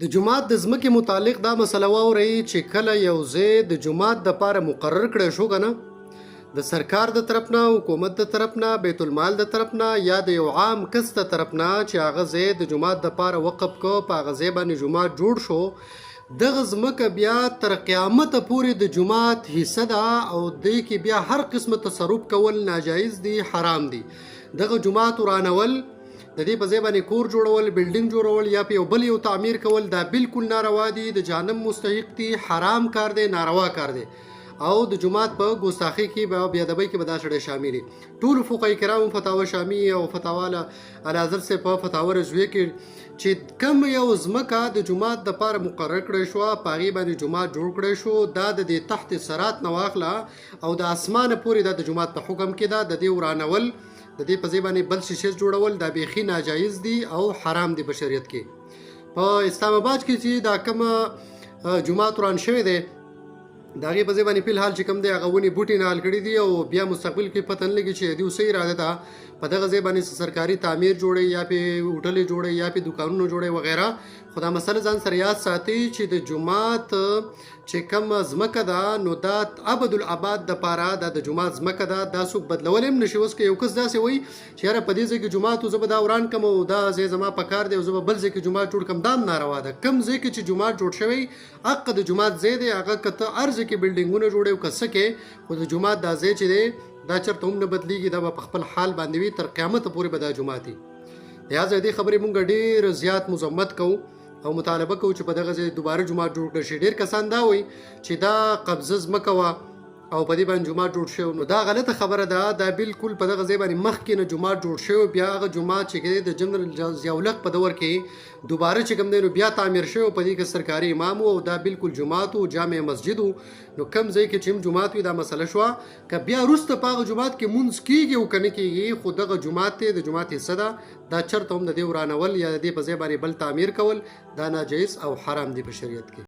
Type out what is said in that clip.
د جومات د ځمکې متعلق دا مسله واورئ چې کله یو ځای د جومات دپاره مقرر کړی شو که نه د سرکار د طرف نه حکومت د طرف نه بیت المال د طرف نه یا د یو عام کس د طرف نه چې هغه ځای د جومات دپاره وقف کو په هغه ځای باندې جومات جوړ شو دغه ځمکه بیا تر قیامته پورې د جومات حصه ده او دې کې بیا هر قسمه تصرف کول ناجایز دي حرام دي دغه جومات ورانول د دې په ځای باندې کور جوړول بلډینګ جوړول یا په یو بل یو تعمیر کول دا بالکل ناروا دي د جهنم مستحق دي حرام کار دی ناروا کار دی او د جومات په ګستاخی کې به بیادبۍ کې به دا سړی شامل دي ټول فقهای کرامو فتاوا شامی او فتاوا الازهر سے په فتاوا رضویه کې چې کم یو ځمکه د جومات دپاره مقرر کړی شوه په هغې باندې جومات جوړ کړی شو دا د دې تحت سرات نه واخله او د اسمانه پورې دا د جومات په حکم کې ده د دې ورانول د دې په ځای باندې بل شیشې جوړول دا بیخي ناجایز دي او حرام دي په شریعت کې په اسلام آباد کې چې دا کوم جومات وران شوی دی د هغې په ځای باندې فی الحال چې کوم دی هغه ونې بوټي نهال کړي دي او بیا مستقبل کې پته نه لګي چې دوی څه اراده ده په دغه ځای باندې سرکاري تعمیر جوړوي یا پې هوټلې جوړوي یا پې دوکانونه جوړوي وغیره خو دا مسله ځان سره یاد ساتي چې د جومات چې کوم ځمکه ده نو دا ابدالآباد دپاره دا د جومات ځمکه ده دا څوک بدلولی هم نشي اوس که یو کس داسې وایي چې یاره په دې ځای کې جومات و زه به دا وران کړم او دا ځای زما په کار دی او زه به بل ځای کې جومات جوړ کړم دا هم ناروا ده کوم ځای کې چې جومات جوړ شوی حق د جومات ځای دی هغه که ته هر ځای کې بلډینګونه جوړوي او که څه کې خو د جومات دا ځای چې دی دا چېرته هم نه بدلیږي دا به په خپل حال باندې وي تر قیامته پورې به دا جومات وي لهذا دې خبرې مونږ ډېر زیات مذمت کوو او مطالبه کوو چې په دغه ځای دوباره جومات جوړ کړی شي ډېر کسان دا وایي چې دا قبضه ځمکه وه او په دې باندې جومات جوړ شوی نو دا غلطه خبره ده دا بالکل په دغه ځای باندې مخکې نه جومات جوړ شوی بیا هغه جومات چې دی د جنرال ضیاءالحق په دور کې دوباره چې کوم دی نو بیا تعمیر شوی په دې کې سرکاري امام او دا بالکل جومات او جامع مسجد نو کم ځای کې چې هم جومات وي دا مسله شوه که بیا وروسته په هغه جومات کې مونځ کېږي او که نه کېږي خو دغه جومات دی د جومات حصه ده دا چېرته هم د دې ورانول یا د دې په ځای باندې بل تعمیر کول دا ناجایز او حرام دی په شریعت کې